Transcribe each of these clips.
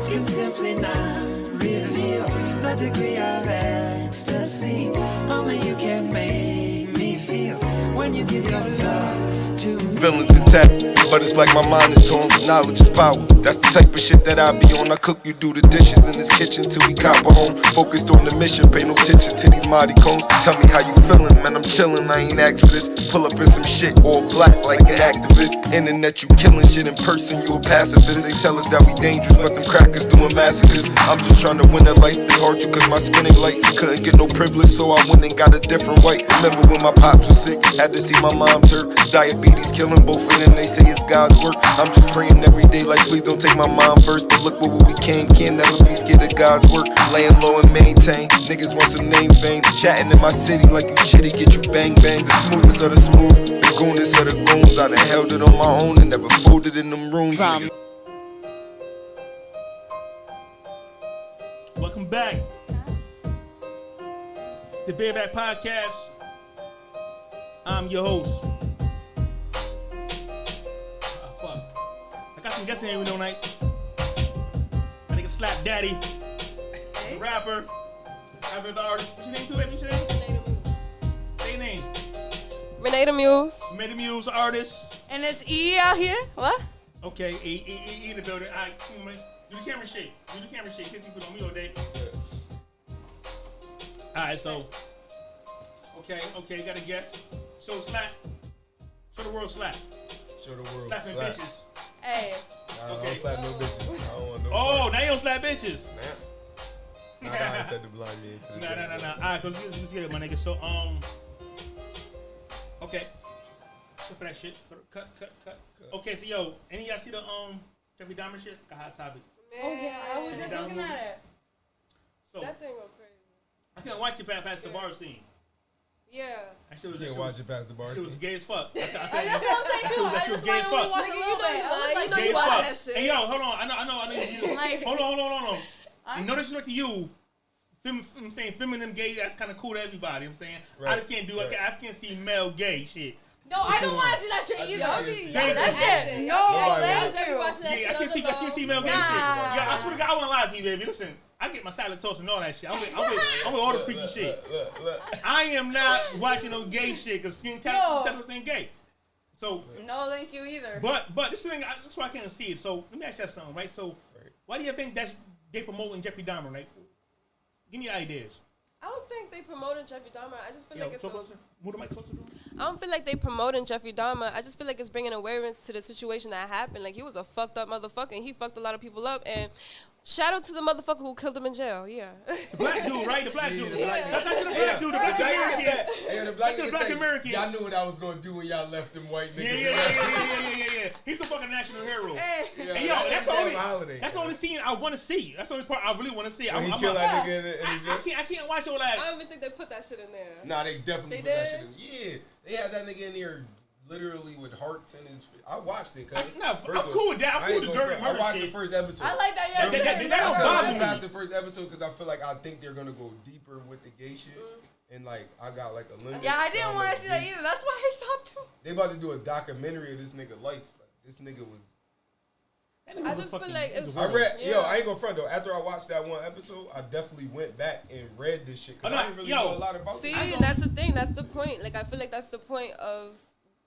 words can simply not reveal the degree of ecstasy. Only you can make me feel when you give your love to me. Feelings intact, but it's like my mind is torn, but knowledge is power. That's the type of shit that I be on. I cook, you do the dishes in this kitchen till we cop a home. Focused on the mission, pay no attention to these mighty cones. Tell me how you feeling, man, I'm chillin', I ain't asked for this. Pull up in some shit, all black like an activist. Internet, you killing shit in person, you a pacifist. They tell us that we dangerous, but them crackers doing massacres. I'm just trying to win a life, it's hard to cause my skin ain't light. Couldn't get no privilege, so I went and got a different white. Remember when my pops was sick, had to see my mom's hurt. Diabetes killing both of them, they say it's God's work. I'm just praying every day like please don't take my mom first. But look what we can't never be scared of God's work. Laying low and maintain, niggas want some name fame. Chatting in my city like you chitty, get you bang bang. The smoothest of the smooth, the goonest of the goons. I done held it on my own and never folded in them rooms. Welcome back. The Bareback Podcast. I'm your host. I got some guests in here tonight. My nigga Slap Daddy, the rapper, the artist. What's your name too, baby? What's your name? Say your name. Renee the Muse. Renee the Muse, artist. And it's E out here. What? Okay, E in the building. All right, do the camera shake. Do the camera shake. Kiss you put on me all day. All right, so. Okay, got a guess. So Slap. Show the world Slap. Show the world Slapping slap. Bitches. Hey. I don't slap no bitches. I don't want no Oh, now you don't slap bitches. Nah, I said to blind me into the Nah. All right, let's get it, my nigga. So, okay. Go for that shit. Cut. Okay, so yo, any of y'all see the Jeffrey Dahmer shit? It's like a hot topic. Man, oh yeah, I was just looking at it. So That thing went crazy. I can't watch it past the bar scene. Yeah. That shit was. You can't watch it past the bar. She was gay as fuck. That's what I'm saying too. That shit was gay as fuck. You know Gay you as watch fuck. that shit. Hey yo, hold on. I know you. Like, Hold on. You know this is to you. I'm saying feminine gay. That's kind of cool to everybody. I'm saying I just can't do it. I just can't see male gay shit. no, I don't want to see that shit either. That shit. No, thank you. Yeah, I can see male gay shit. Yeah, I swear to God, I won't lie to you, baby. Listen, I get my salad toast and all that shit. I'm with all the freaky shit. Look. I am not watching no gay shit because skin tattoo ain't gay. So no, thank you either. But this thing, that's why I can't see it. So let me ask you something, right? So why do you think they promoting Jeffrey Dahmer? Right? Give me ideas. I don't think they promoted Jeffrey Dahmer. I just feel like it's closer. Move the mic closer to him. I don't feel like they promoting Jeffrey Dahmer. I just feel like it's bringing awareness to the situation that happened. Like, he was a fucked up motherfucker, and he fucked a lot of people up. And shout out to the motherfucker who killed him in jail. Yeah. The black dude, right? The black dude. That's like the black dude. The black American. Y'all knew what I was gonna do when y'all left them white niggas. Yeah. He's a fucking national hero. Hey, yo, that's the only scene I want to see. That's the only part I really want to see. When he killed that nigga in the I can't watch all that. I don't even think they put that shit in there. Nah, they definitely put that shit in. Yeah, they had that nigga in there literally with hearts in his. I watched it. I'm cool with that. I'm cool with the dirty murder shit. I watched the first episode. I like that. That don't bother me. I watched the first episode because I feel like I think they're gonna go deeper with the gay shit. And like I got like a limit. Yeah, I didn't want to see that either. That's why I stopped too. They about to do a documentary of this nigga life. Like, this nigga was. I just feel like it's. I ain't gonna front though. After I watched that one episode, I definitely went back and read this shit because I didn't really know a lot about. See, and that's the thing. That's the point. Like, I feel like that's the point of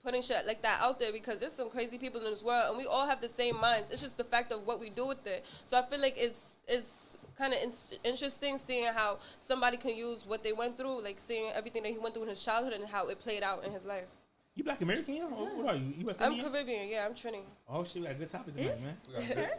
putting shit like that out there, because there's some crazy people in this world, and we all have the same minds. It's just the fact of what we do with it. So I feel like it's kind of interesting seeing how somebody can use what they went through, like seeing everything that he went through in his childhood and how it played out in his life. You Black American, yeah? What are you? You West I'm Indian? Caribbean, yeah, I'm Trini. Oh shit, we got a good topic tonight, man.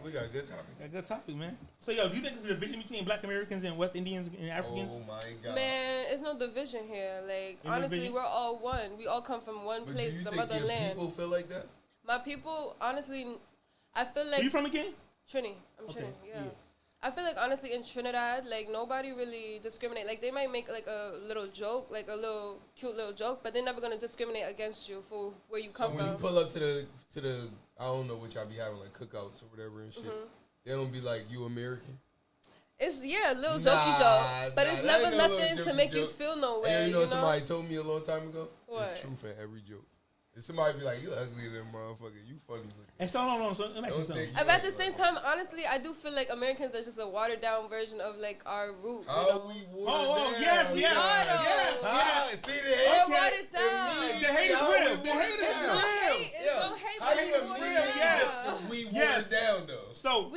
We got a good topic. Got a good topic, man. So yo, do you think there's a division between Black Americans and West Indians and Africans? Oh my God. Man, it's no division here. Like, honestly, we're all one. We all come from one place, the motherland. People feel like that? My people, honestly, I feel like. Where you from again? Trini. I'm Trini, yeah. I feel like, honestly, in Trinidad, like, nobody really discriminate. Like, they might make, like, a little joke, like, a little cute little joke, but they're never going to discriminate against you for where you come from. So when you pull up to the, I don't know what y'all be having, like, cookouts or whatever and shit, they don't be like, you American? It's, a little jokey joke, but it's never nothing to make you feel no way. And you know somebody told me a long time ago? What? There's truth in every joke. If somebody be like, you ugly than motherfucker, you funny looking. And so, no, so let me ask you something. But at the same time, honestly, I do feel like Americans are just a watered down version of like our root. How we watered down. Yes. See the hate? We're watered down. The hate is real. The hate is real. It's no hate. How you we watered down though? So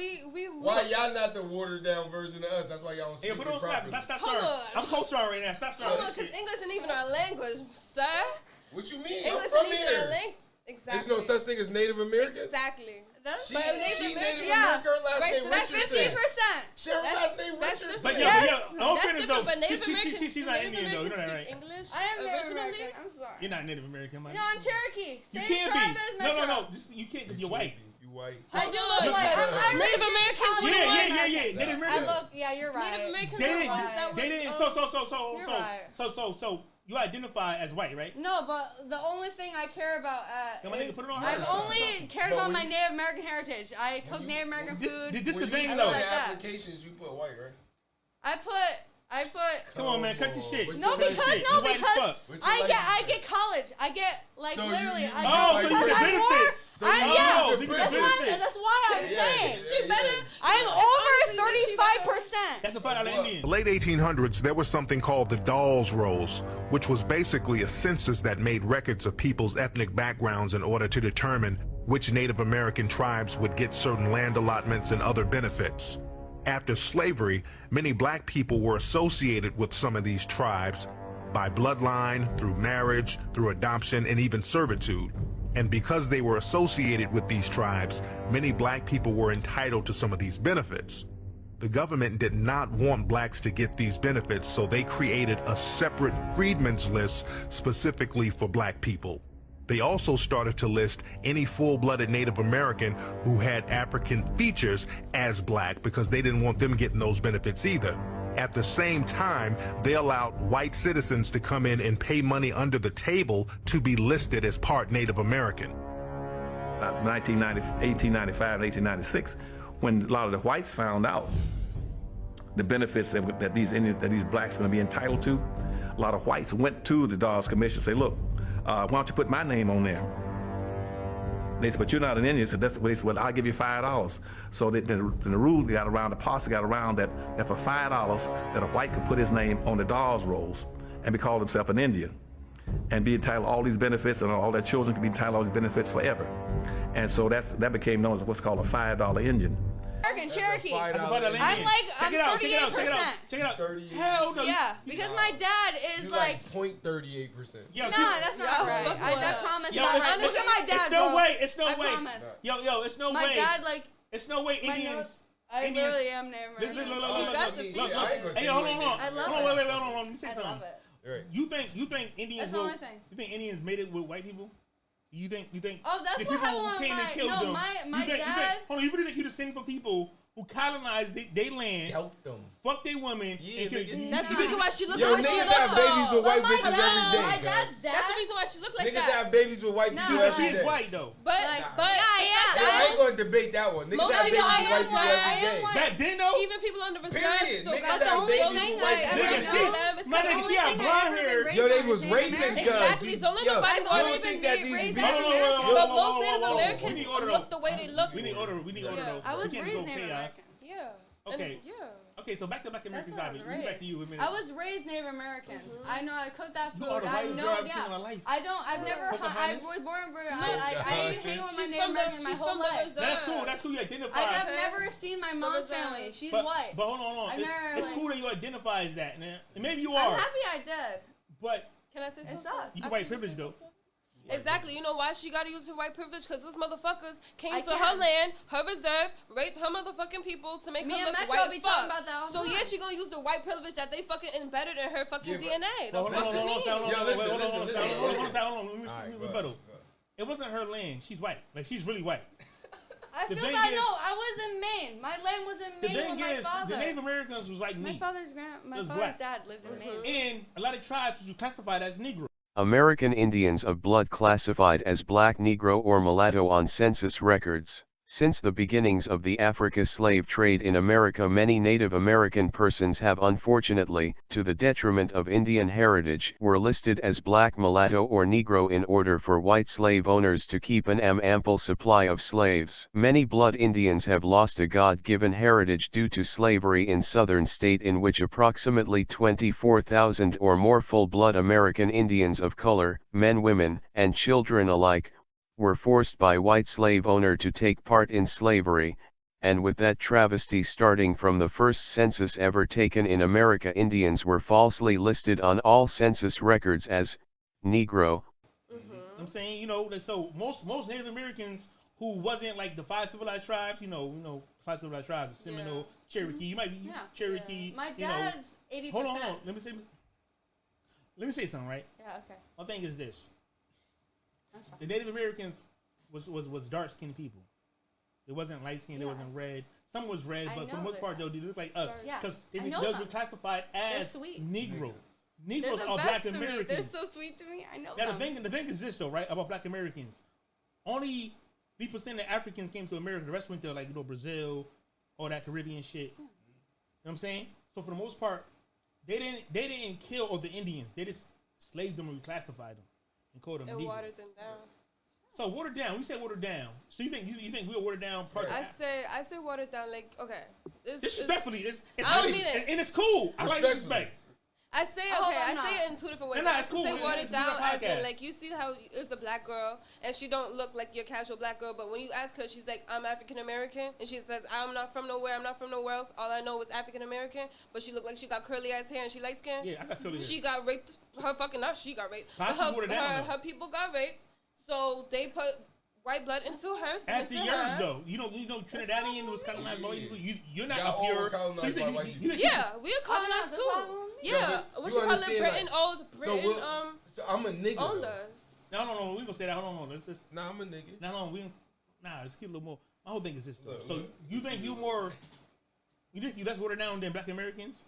why y'all not the watered down version of us? That's why y'all don't speak. Yeah, but don't stop Hold starting. on. I'm co-starring right now. Stop starting. Hold on, because English ain't even our language, sir. What you mean? English I'm from ain't even here. our language. Exactly. There's no such thing as Native Americans. Exactly. She But Native American. yeah. Her last Right, name so that's Richardson. 50%. She her last name That's Richardson. But different. all That's fairness different, though, but Native Americans, she's do not Native Indian though. You know that, Americans right? speak English I am Native originally? American. I'm sorry. You're not Native American, man. No, I'm Cherokee. You Same can't tribe be. as my No. tribe. You can't because you're white. You white. I do Hold look on, like because I'm Native Irish. Americans were the Yeah. ones- Native I American. look. Yeah, you're right. Native Americans They were the didn't. ones that They was, didn't. You're right. So you identify as white, right? No, but the only thing I care about Come on, nigga, is put it on her. I've only cared But about when my you- Native American heritage. I cook Native American food. This the When thing you though. fill like the that. applications, you put white, right? I put. Come on, man, cut the shit. With No, your because shit. You white as fuck. With your I light get college. I get like So you- literally. you- I Oh, get, so you because get I'm more- benefits. So I'm you yeah. get That's benefits. why I'm Yeah, saying. yeah, She better. I'm over 35%. That's a part of the Indian. The late 1800s, there was something called the Dawes Rolls, which was basically a census that made records of people's ethnic backgrounds in order to determine which Native American tribes would get certain land allotments and other benefits. After slavery, many black people were associated with some of these tribes by bloodline, through marriage, through adoption, and even servitude. And because they were associated with these tribes, many black people were entitled to some of these benefits. The government did not want blacks to get these benefits, so they created a separate freedmen's list specifically for black people. They also started to list any full-blooded Native American who had African features as black because they didn't want them getting those benefits either. At the same time, they allowed white citizens to come in and pay money under the table to be listed as part Native American. 1895 and 1896, when a lot of the whites found out the benefits that these blacks are going to be entitled to, a lot of whites went to the Dawes Commission and say, look, why don't you put my name on there? They said, but you're not an Indian. So that's what they said, well, I'll give you $5. So the rule got around, the policy got around that for $5, that a white could put his name on the Dawes rolls and be called himself an Indian and be entitled to all these benefits, and all their children could be entitled to all these benefits forever. And so that became known as what's called a $5 Indian. American Cherokee. That's a part of the I'm Indian. like, Check I'm it out, 38%. Check it out. 38%. Hell no. Yeah, because my dad is You like, 0.38%. Yo, nah, that's not Yo, right. fuck I that. promise Yo, not it's- right. Look at my dad, It's no bro. way. It's no I way. promise. Yo, it's no My way. dad, like, It's no way my Indians. nose, I Indians- literally am Native Look, American. look, She look, got look, the look, features. look. I ain't gonna say Hey, hold you on, ain't hold on. I love Hold on, it. wait, hold on. Let me say I something. love it. Right. You think Indians That's the will? only thing. You think Indians made it with white people? You think? Oh, that's the what people happened who with came and my- killed no, them? my you think, dad- hold on, you really think you descend from people who colonized their land, Scalp them. fuck their women? Yeah, and kill- nigga. That's the reason why she looked Yo, like she niggas looked. have babies with white But bitches my every dad, day. my guys. dad's dad. That's the reason why she looked like Niggas that. have babies with white Nah. people She every is day. white though. But Like, but yeah, the yeah, fact Yeah, I that ain't gonna debate that one. Niggas Most have people babies I with am white people white. every I am day. white. Back then though, even people on the reserve Period. still Niggas got have the babies still with look white like people. Nigga, everyone she- else them. It's my the nigga, only she had thing blonde I ever hair. been Yo, they raised was on is raping Native guys. American. Exactly. So let Yo, nobody I've you want don't only think been that these raised bitches- Native Hold on, American. But whoa, most whoa, Native whoa, whoa. Americans We need order, look the way they look. We need order. We need order Yeah. though. I was We can't raised go Native chaos. American. Yeah. Okay. And, yeah. Okay, so back to Black American That's topic. not We'll get back race. to you in a minute. I was raised Native American. I know how to cook that You food. are the I whitest know, girl I've seen yeah. in my life. I've never, I Pocahontas? was born and bred. No. I hang with my She's Native from the American my she's whole from the life. reserve. That's cool. That's cool. You identify. I've Okay. never seen my mom's reserve. family. She's but, white. But hold on. I've never, It's like- cool that you identify as that, man. And maybe you I'm are. happy I did. But Can I say something? sucks. you After white say privilege though. something? Exactly. You know why she got to use her white privilege? Because those motherfuckers came I to her can. land, her reserve, raped her motherfucking people to make Me her and look Metro white be as talking fuck. about that all the So time. yeah, she gonna use the white privilege that they fucking embedded in her fucking Yeah, but- DNA. Well, The fuck you mean? Yo, listen, listen. Hold on. Let me Alright, rebuttal. go ahead. It wasn't her land. She's white. Like she's really white. I The feel thing that. is- No, I was in Maine. My land was in The Maine thing with my is, father. the Native Americans was like my me. father's was father's black. dad lived in Maine. And a lot of tribes was classified as Negro. American Indians of blood classified as black, Negro or mulatto on census records, Since the beginnings of the Africa slave trade in America, many Native American persons have, unfortunately, to the detriment of Indian heritage, were listed as black, mulatto or Negro in order for white slave owners to keep an ample supply of slaves. Many blood Indians have lost a God-given heritage due to slavery in southern state, in which approximately 24,000 or more full-blood American Indians of color, men, women, and children alike, were forced by white slave owner to take part in slavery, and with that travesty starting from the first census ever taken in America, Indians were falsely listed on all census records as Negro. I'm saying, you know, so most Native Americans who wasn't like the 5 civilized tribes, you know, 5 civilized tribes, Seminole, Cherokee, you might be Cherokee. My you know. dad's 80%. Hold on. Let me say something, right? Yeah, okay. My thing is this. The Native Americans was dark skinned people. It wasn't light skinned. It wasn't red. Some was red, but for the most part, though, they look like us because those were classified as Negroes. Negroes are Black Americans. They're so sweet to me. I know. Now the thing is this though, right? About Black Americans, only 3% of Africans came to America. The rest went to like Brazil, all that Caribbean shit. You know what I'm saying? So for the most part, they didn't kill all the Indians. They just slaved them and reclassified them. And And watered them down. So watered down. We say watered down. So you think we'll water down? I say watered down. Like, okay, disrespectfully, it's I don't mean it, and it's cool. I like respect. I say I say it in 2 different ways. No, I it's cool. say watered down as in, podcast. like, you see how it's a black girl and she don't look like your casual black girl, but when you ask her, she's like, I'm African American, and she says, I'm not from nowhere else. All I know is African American, but she look like she got curly ass hair and she light skinned. Yeah, I got curly hair. She got raped. Her fucking not. She got raped. Her people got raped, so they put white blood into her. As the years though, you know, Trinidadian was colonized by white people. You're not up here. Yeah, we are colonized too. Yeah, what you call it? Britain, Britain, so I'm a nigga. Owned us. No, we gonna say that. Hold on. Let's just. Nah, I'm a nigga. Let's keep a little more. My whole thing is this. So you think you more? You less watered down than Black Americans?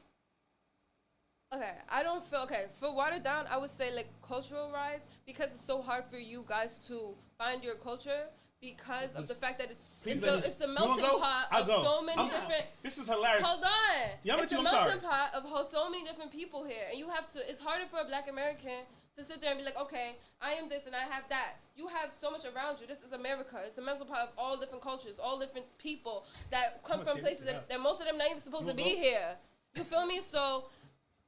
Okay, I don't feel for watered down. I would say like cultural rise, because it's so hard for you guys to find your culture because of the fact that it's a melting pot of so many different. This is hilarious. Hold on, it's a melting pot of so many different people here, and you have to. It's harder for a Black American to sit there and be like, okay, I am this and I have that. You have so much around you. This is America. It's a melting pot of all different cultures, all different people that come from places that most of them not even supposed to be here. You feel me? So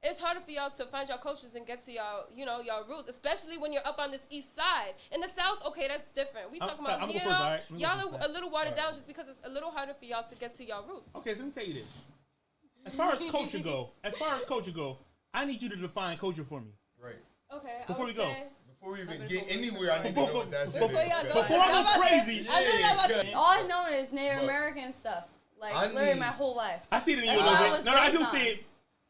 it's harder for y'all to find y'all cultures and get to y'all, y'all roots, especially when you're up on this east side. In the south, okay, that's different. We talking about here, y'all are a little watered down just because it's a little harder for y'all to get to y'all roots. Okay, so let me tell you this. As far as culture go, I need you to define culture for me. Right. Okay. Before we even get anywhere, I need to know what that shit is. Before I go crazy. All I know is Native American stuff. Like, literally my whole life. I see it in you a little bit. No, I do see it.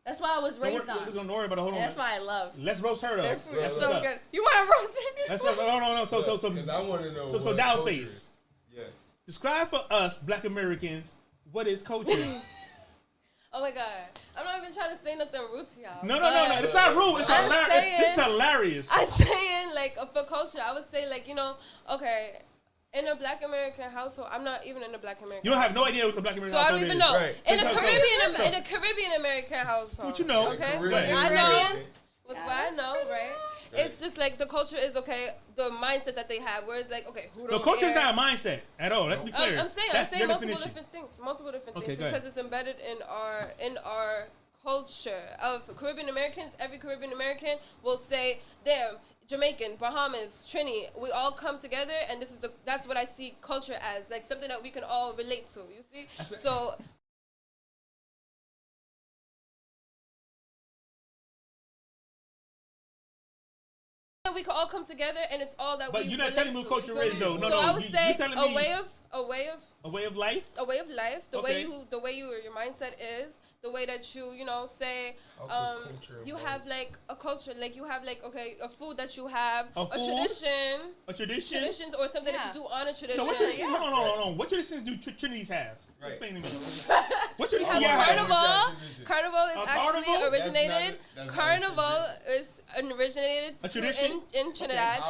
That's why I was raised on. Don't worry about it. Hold on. That's why I love. Let's roast her though. Their food is so good. You want to roast it? Let's roast. No. So I want to know. So down face. Yes. Describe for us Black Americans what is culture. Oh my God. I'm not even trying to say nothing rude to y'all. No. It's not rude. It's hilarious. This is hilarious. I'm saying, like, for culture, I would say, like, okay, in a Black American household, I'm not even in a Black American. You don't have no idea what a Black American household is. So I don't even know. Right. In a Caribbean American household. What you know? Okay. What I know. With what I know, right? It's just like the culture is the mindset that they have. Whereas like, okay, who don't culture is not a mindset at all. Let's be clear. I'm saying multiple different things because it's embedded in our culture of Caribbean Americans. Every Caribbean American will say, "Damn, Jamaican, Bahamas, Trini, we all come together, and that's what I see culture as, like something that we can all relate to." You see, so. We can all come together, and it's all that. But you're not telling me what culture is, though. No, I would say a way of life. The way your mindset is, the way that you say you have like a culture, like you have like a food that you have, a tradition, traditions or something that you do on a tradition. So what traditions? Hold on. What traditions do Trinities have? Right. Explain to me. What traditions you have? Carnival is actually originated. Carnival is originated in Trinidad.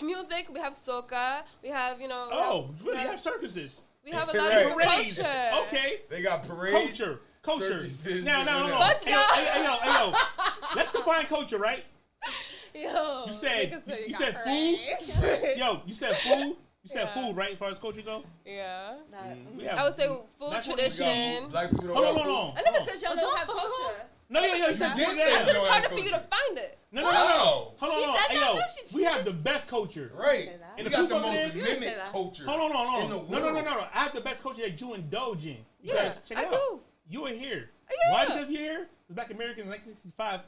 Music, we have soca. We have Oh, really? You have circuses? We have a lot of Parades. culture. Okay. They got parades. Culture. Circuses, No. Let's go. Hey, yo. Let's define culture, right? Yo. You said food. Yo, you said food. You said food, right? As far as culture go. Yeah. Yeah. I would say food tradition. Black people don't Hold have on. food. I never said y'all don't have culture. No, you said did food. say I said it's don't harder have for you to find it. No. Wow. Hold on. She said Hey, that? yo, No, she we have didn't. the best culture. Right. And You the got proof the of it most is- You didn't say mimic that. culture. Hold on. in the world. No. I have the best culture that you indulge in. Yeah, Because, check it I out. do. You were here. Yeah. Why? Because you're here? Because Black Americans in 1965,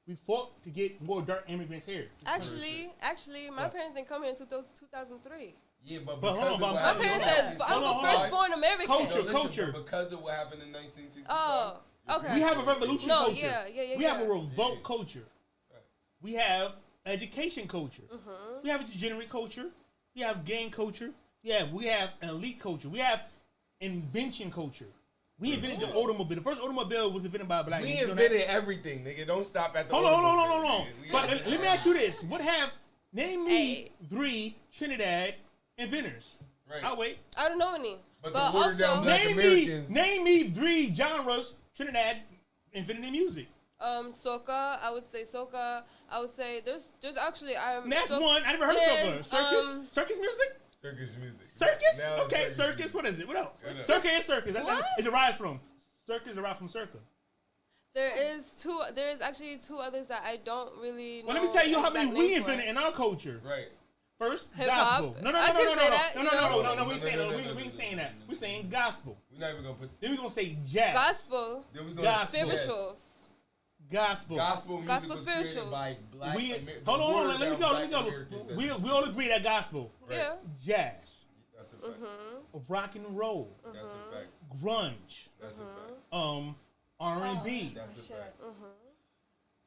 we fought to get more dark immigrants here. Actually, my parents didn't come here until 2003. Yeah, but But because hold on, of what but My happened parents in said, I'm the 1965 firstborn American. Culture. But because of what happened in 1965. Oh, okay. We have a revolution No, culture. yeah. We have a revolt culture. We have education culture. We have a degenerate culture. We have gang culture. Yeah, we have elite culture. We have invention culture. We invented the automobile. The first automobile was invented by a black man. We You know invented that? everything, nigga. Don't stop at the Hold on. automobile. But let me ask you this: name me 3 Trinidad inventors. Right. I'll wait. I don't know any. But But the watered down also, Black Americans. Name me 3 genres Trinidad invented in music. soca. I would say soca. I would say there's actually That's so- one. I never heard of there's, soca. Circus music. Circus music. Circus? Now it's Okay, circus. What is it? What else? What else? Circa is circus. That's What? it derives from. Circus derived from circa. There's actually 2 others that I don't really know. Well, let me tell you how many exact we names for. invented in our culture. Right. First, Hip-hop. gospel. No. I can say that, you know. No. We ain't saying that. We ain't saying that. We saying gospel. We're not even gonna put. Then we gonna say jazz. Gospel. Then we Gospel. Spirituals. Gospel. Gospel music Gospel was created spirituals. by black. Hold on. Let me go. We all agree that gospel. Right. Yeah. Jazz. That's a fact. Rock and roll. That's a fact. Grunge. That's a fact. R&B. That's a fact.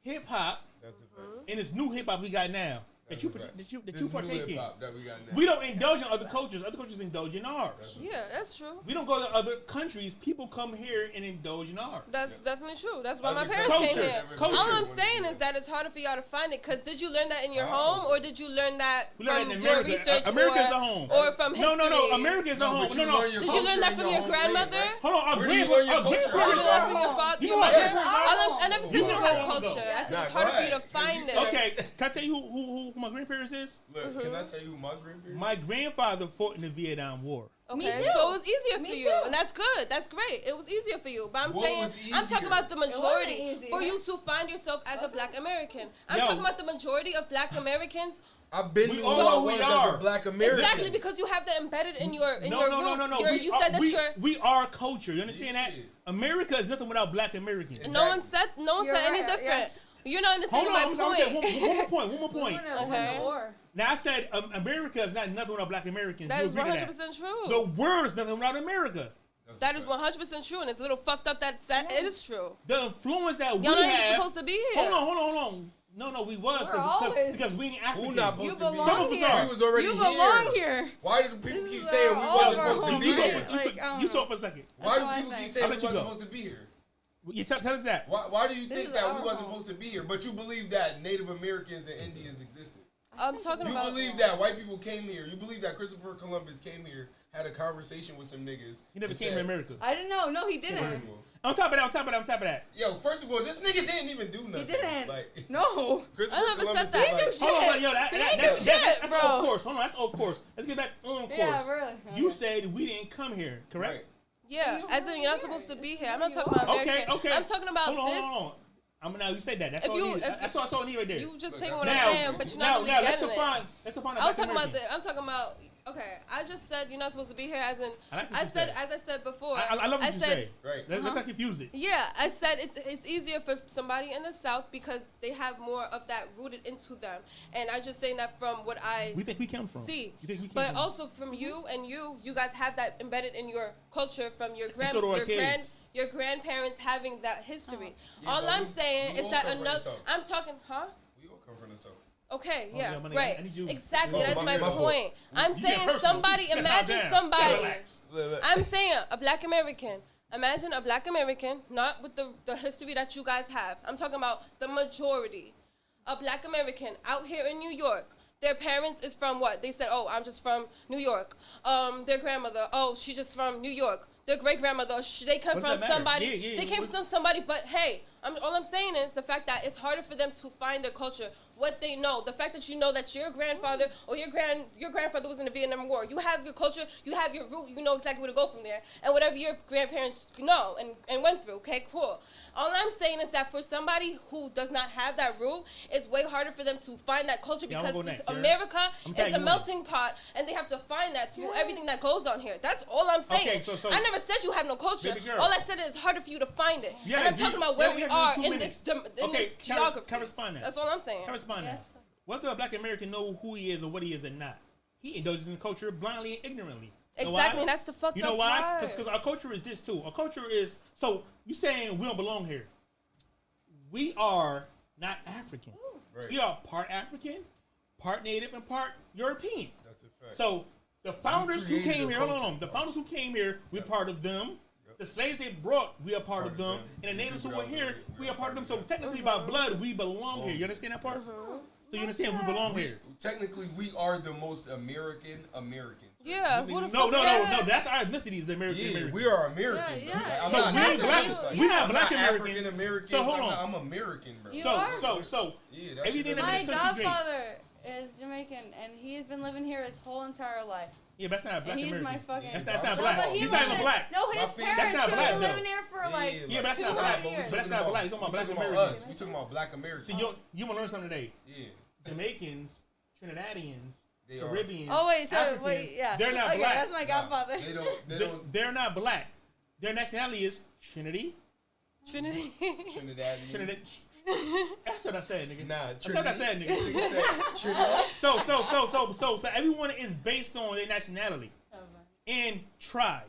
Hip hop. That's a fact. And this new hip hop we got now. That you That's a fact. that you This new partake in. hip-hop that we got now. We don't indulge in other cultures. Other cultures indulge in ours. Yeah, that's true. We don't go to other countries. People come here and indulge in ours. That's definitely true. That's why my Other parents culture. came here. Culture. All I'm saying is that it's harder for y'all to find it. Cause did you learn that in your home, or did you learn that We learn from that in your America. research, America or, is the home. or from history? No. America is the home. but No. learn your Did you learn culture that in from your home grandmother? land, right? Hold on. Where do you learn your culture? Did you learn that from your father, You your know what? mother? Yes, I never said you don't have culture. I said it's Nah, harder go for you to ahead. find it. Okay, can I tell you who my grandparents is? Look, can I tell you who my grandparents? My grandfather fought in the Vietnam War. Okay, Me too. so it was easier for Me you, too. and that's good. That's great. It was easier for you, but I'm What saying was I'm talking easier? about the majority. easy. For you to find yourself as a Black American, I'm Yo. talking about the majority of Black Americans. I've been We knew all who I know who was we as are. a black American. Exactly, because you have that embedded in your roots. No. You said that you're. We are culture. You understand that? Yeah. America is nothing without Black Americans. No one said You're any right, different. yes. You're not Hold understanding on, I'm my saying point. one more point. Okay. Now I said America is not nothing without Black Americans. That You is agree to 100% true. The world is nothing without America. That is 100% true, and it's a little fucked up that it is true. The influence that we Y'all not have. even supposed to be here. Hold on. No, we was because we ain't African. Who not supposed You to be belong here? Some of us here. are. We was already You here. belong here. Why do people This keep is saying we all wasn't of our supposed to home. be You here? talk, you talk for a second. Why do what I people keep think. saying I'll we let you wasn't go. supposed to be here? You tell us that. Why do you This think is that our we wasn't home. supposed to be here? But you believe that Native Americans and Indians existed. I'm talking You about. believe that white people came here. You believe that Christopher Columbus came here, had a conversation with some niggas. He never and came said, to America. I didn't know. No, he First didn't. of all- On top of that. Yo, first of all, this nigga didn't even do nothing. He didn't. Like, no. Christopher I never Columbus said that. is like, He knew Hold on, shit. yo, He that's shit, bro. off course. Hold on, that's off course. Let's get back on course. Yeah, really. You said we didn't come here, correct? right. Yeah, as in you're not supposed to be here. I'm not talking about Okay, American. okay. I'm talking about hold on, this. Hold on. Now you said that. That's If all you- I need. if- That's all I need right there. You just Look, taking that's what now- I'm saying, but you're not really let's getting it. define I was Black talking about American. I'm talking about. Okay, I just said you're not supposed to be here. As in, I like what I you said, said. as I said before. I love what I you said, say. Right. Let's not confuse it. Yeah, I said it's easier for somebody in the South because they have more of that rooted into them, and I just saying that from what I We think we come from. see. You think we came but from. also from you and you guys have that embedded in your culture from your so do our kids. your grandparents having that history. Yeah, All but I'm we saying is all that come from the another. South. I'm talking, huh? We all come from the South. Okay, Oh, yeah, yeah, my nigga, right. I need you- Exactly, Oh, that's my my fault. point. I'm You get saying personal. somebody, You gotta imagine calm down. somebody. Relax. I'm saying a Black American. Imagine a Black American, not with the history that you guys have. I'm talking about the majority. A Black American out here in New York, Their parents is from what? They said, oh, I'm just from New York. Their grandmother, oh, she's just from New York. Their great-grandmother, they come from somebody. They came from somebody, but hey, all I'm saying is the fact that it's harder for them to find their culture, what they know. The fact that you know that your grandfather or your grandfather was in the Vietnam War. You have your culture, you have your root, you know exactly where to go from there. And whatever your grandparents know and went through, okay, cool. All I'm saying is that for somebody who does not have that root, it's way harder for them to find that culture because America is a melting pot, and they have to find that through everything that goes on here. That's all I'm saying. Okay, so I never said you have no culture. All I said is it's harder for you to find it. And I'm talking about where we are in this geography. Correspondent. That's all I'm saying. Correspondent. Yes. Whether a black American know who he is or what he is or not, he indulges in the culture blindly and ignorantly. Exactly, that's the fucked up part. You know why? Because our culture is this too. Our culture is, so you saying we don't belong here. We are not African. Right. We are part African, part Native, and part European. That's a fact. So the founders who came here, hold on, the founders who came here, we're part of them. The slaves they brought, we are part of them. And the natives who were here, we are part of them. So technically by blood, we belong here. You understand that part? So you understand we belong here. Technically, we are the most American Americans. Yeah. No. That's our ethnicity is American. Yeah, we are American. Yeah. So we're not black Americans. American. So hold on. I'm American, bro. So everything that my godfather is Jamaican, and he's been living here his whole entire life. Yeah, but that's not black American. He's my fucking. That's not black. He's not even black. No, his parents have been living here for like. Yeah, but that's not black. But that's not black. You're talking about black Americans. We talking about black Americans. See, you want to learn something today. Yeah. Jamaicans, Trinidadians, Caribbeans. Oh wait, Africans, yeah. They're not black. That's my godfather. They're not black. Their nationality is Trinidadian. That's what I said, nigga. That's what I said, nigga. So everyone is based on their nationality and tribe.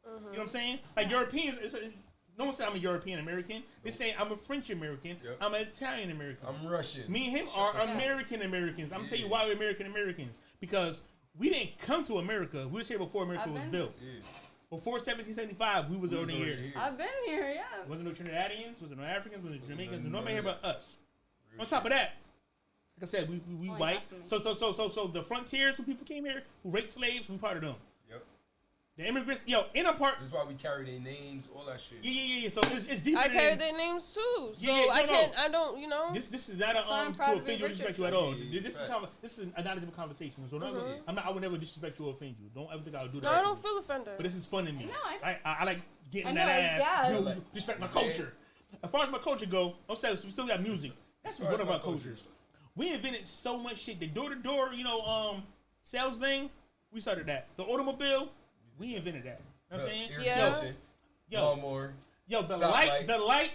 You know what I'm saying? Like Europeans, no one said I'm a European American. They say I'm a French American. Yep. I'm an Italian American. I'm Russian. Me and him are American Americans. I'm gonna tell you why we're American Americans. Because we didn't come to America. We was here before America was built. Yeah. Before 1775, we was already here. I've been here, yeah. Wasn't no Trinidadians, wasn't no Africans, wasn't no Jamaicans, nobody here but us. On top of that, like I said, we white. So the frontiers, who people came here, who raped slaves, we part of them. Yep. The immigrants, in a part. That's why we carry their names, all that shit. Yeah. So it's deeper. I carry their names too. So I don't, you know. This is not to offend you or disrespect you at all. This is a knowledgeable conversation. So I would never disrespect you or offend you. Don't ever think I would do that. No, I don't feel offended. But this is fun to me. I like getting that ass. You respect my culture. As far as my culture go, we still got music. That's just one of our cultures. We invented so much shit. The door-to-door, sales thing, we started that. The automobile, we invented that. You know what I'm saying? Yeah. Yo, the light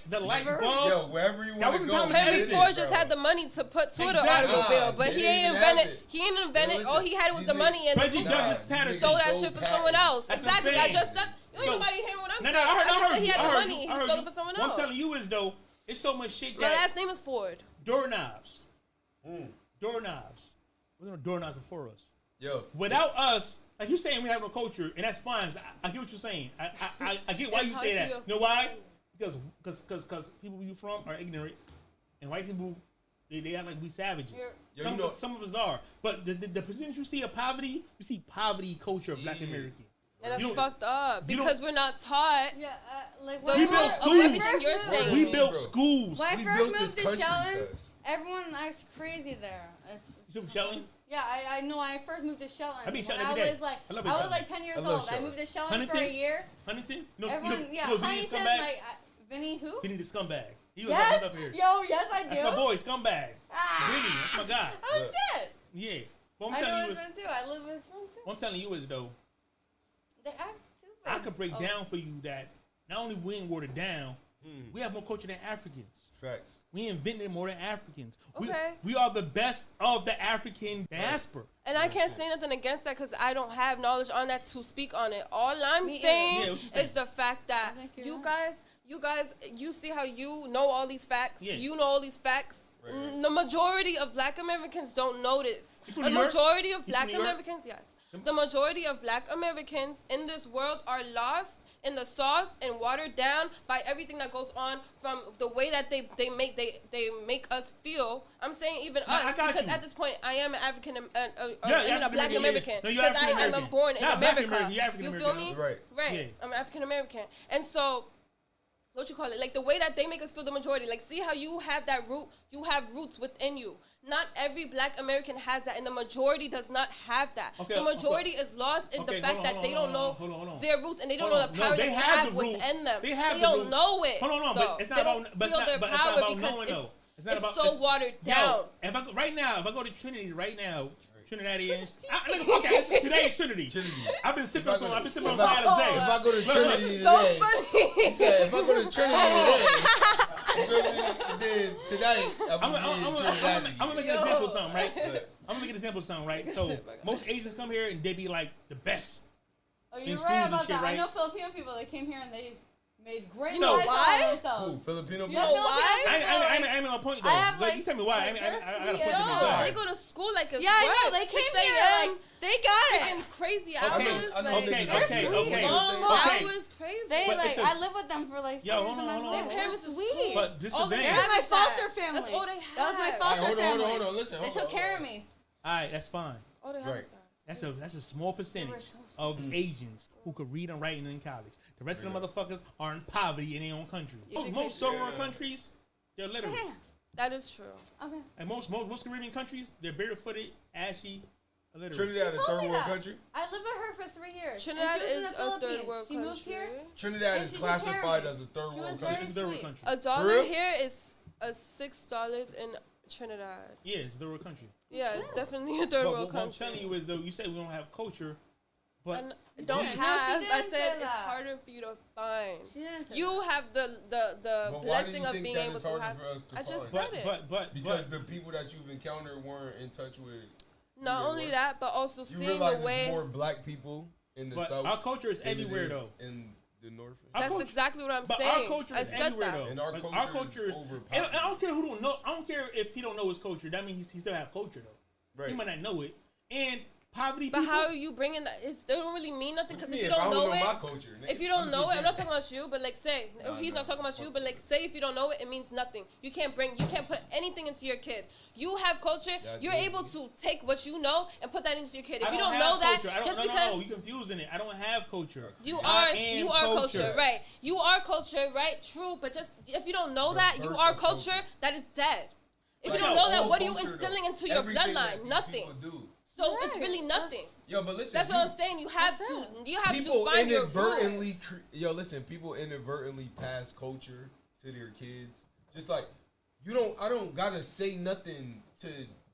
bulb. Wherever you want to go. Henry Ford just had the money to put to the automobile, but he ain't invented. All he had was the money and stole that shit for someone else. Exactly. I just said. You ain't nobody hearing what I'm saying. I just said he had the money. He stole it for someone else. What I'm telling you is though, it's so much shit. My last name is Ford. Doorknobs. Doorknobs. There's no doorknobs before us. Yo. Without us, like you saying we have no culture, and that's fine. I get what you're saying. I get why you say that. You know why? Because people you from are ignorant, and white people they act like we savages. Some of us are, but the percentage you see of poverty, you see poverty culture of Black American. And that's fucked up because we're not taught we built schools. Everything you're saying. We built schools. When I first moved to Shelton, everyone acts crazy there. You from Shelton? Yeah, I know. I first moved to Shelton. I was like 10 years old. I moved to Shelton for a year. Huntington? Huntington, like Vinny who? Vinny the scumbag. He was up here. Yo, yes I do. That's my boy, scumbag. Vinny, that's my guy. Oh shit. Yeah. But I know his friend too. I live with his friend too. What I'm telling you is though, they act stupid. I could break down for you that not only we ain't watered down, we have more culture than Africans. Facts. We invented more than Africans. Okay. We are the best of the African diaspora. And I can't say nothing against that because I don't have knowledge on that to speak on it. All I'm saying is the fact that you guys, you see how you know all these facts. Yeah. You know all these facts. Right. The majority of Black Americans don't know this. The majority of Black Americans, yes. The majority of Black Americans in this world are lost in the sauce and watered down by everything that goes on from the way that they make us feel. I'm saying even us, because at this point I am an African, a Black American, because I am born in America. You feel me? Right. Yeah. I'm African American, and so. What you call it? Like the way that they make us feel the majority. Like see how you have that root, you have roots within you. Not every Black American has that, and the majority does not have that. The majority is lost in the fact that they don't know their roots, and they don't know the power that they have within them. They don't know it. Hold on, but it's not about knowing though. It's so watered down. If I go to Trinity right now, Trinidadian. Today is Trinity. I've been sipping on fire today. If I go to Trinity today, he said, if I go to Trinity today, I'm gonna make an example of something, right? I'm gonna make an example of something, right? So most Asians come here and they be like the best. Oh, you're right about that. I know Filipino people that came here and they made great lives for themselves. Who, Filipino people? You know why? I ain't on a point though. Like, you tell me why. I got a point to make. They go to school like a I know. They came here like they got it. Crazy hours. Okay. Hours crazy. They like I lived with them for like 4 years. Their parents is sweet. But this is the thing. They're my foster family. That's all they had. That was my foster family. Hold on. Listen. They took care of me. All right, that's fine. All they had. That's a small percentage of Asians who could read and write in college. The rest of the motherfuckers are in poverty in their own country. Most third world countries, they're literate. That is true. Okay. And most Caribbean countries, they're barefooted, ashy, illiterate. Trinidad is a third world country? I lived with her for 3 years. Trinidad is a third world country. She moved here. Trinidad is classified as a third world country. $1 here is $6 in Trinidad. Yeah, it's a third world country. Yeah, it's definitely a third world country. What I'm telling you is, though, you say we don't have culture, but I said it's harder for you to find. You have the blessing of being able to have. I just said it. But because the people that you've encountered weren't in touch with. Not only that, but also seeing the way. There's more Black people in the South. Our culture is everywhere, though. In the North. That's exactly what I'm saying. But our culture is everywhere, that. though. And our culture is and I don't care who don't know. I don't care if he don't know his culture. That means he still have culture, though. Right. He might not know it. And poverty. But how are you bringing that? It don't really mean nothing because if you don't know it, if you don't know it, I'm not talking about you, but like say he's not talking about you, but like say if you don't know it, it means nothing. You can't put anything into your kid. You have culture. You're able to take what you know and put that into your kid. If you don't know that, just because you're confusing it. I don't have culture. You are culture, right? You are culture, right? True, but just if you don't know that, you are culture. That is dead. If you don't know that, what are you instilling into your bloodline? Nothing. So it's really nothing. Yo, but listen. That's what I'm saying. You have to find your roots. People inadvertently pass culture to their kids. Just like I don't gotta say nothing to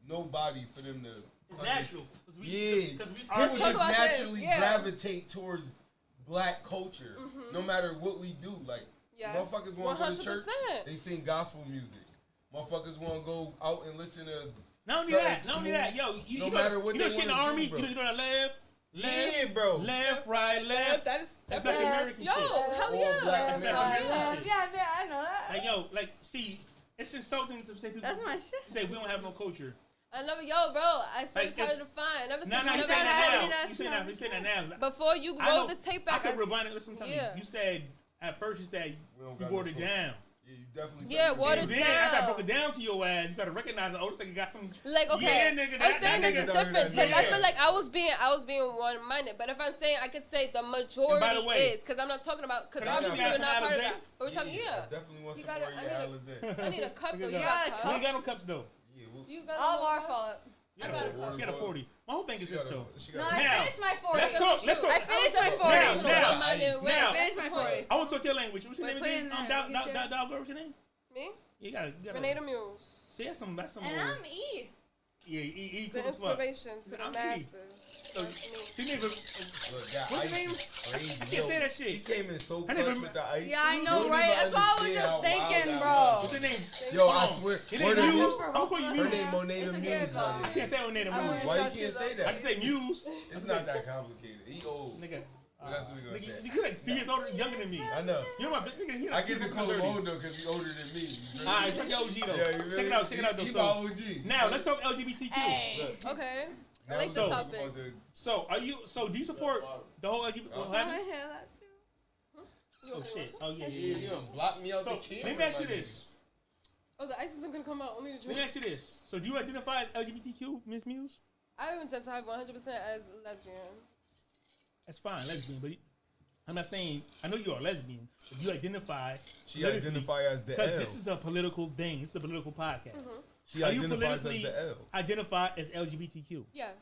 nobody for them to. It's natural. People just naturally gravitate towards Black culture, no matter what we do. Like motherfuckers want to go to church, they sing gospel music. Motherfuckers want to go out and listen to. Not only that, yo, you know shit in the army, you know that left, right, left. That's Black American shit. Yo, hell yeah. That's Black American shit. Yeah, I know that. Like, yo, see, it's insulting to say people. That's my shit. Say we don't have no culture. I never, bro. I said it's harder to find. Never said you say that now. Before you roll the tape back, I could rewind it. Listen, tell me. You said at first you said you wore it down. Yeah, you definitely. Yeah, watered down. After I broke it down to your ass, you started recognizing. Oh, this nigga got some. Like okay, nigga, I'm saying there's a difference because I feel like I was being one-minded. But if I'm saying I could say the majority is because I'm not talking about because obviously you're not part of that. But we're talking I definitely want some more I need a cup though. You ain't got no cups though. All our fault. She got a 40. My whole thing is this though. No, I finished my 40. Let's go. I finished my 40. Now, I finished my 40. I want to talk your language. What's your name again? What's your name? Me? You got Renee Muse. See, that's some. And I'm E. Yeah, E. The inspiration to the masses. See, nigga. What's your name? I can't say that shit. She came in so clutch with the ice. Yeah, I know, right? That's what I was just thinking, bro. What's your name? Yo, I swear. Her name Muse. I'm calling you Muse. Her name Moneta Muse. I can't say Moneta Muse. Why you can't say that? I can say Muse. It's not that complicated. He old. Nigga. That's what we gonna say. You're like 3 years younger than me. I know. You know my nigga. I get to call him old though because he's older than me. Alright, bring your OG though. Yeah, check it out though. He's my OG. Now let's talk LGBTQ. Hey. Okay. I like the topic. So do you support the whole LGBT? I hear that too. Oh shit. Oh yeah. You gonna block me out the camera? Let me ask you this. Oh, the ice isn't gonna come out. Only the drink. Let me ask you this. So do you identify as LGBTQ, Miss Muse? I identify 100% as lesbian. That's fine, lesbian, but I'm not saying. I know you're a lesbian, but you identify. She identify as the L. Because this is a political thing. This is a political podcast. Mm-hmm. She identifies as the L. Identify as LGBTQ. Yes.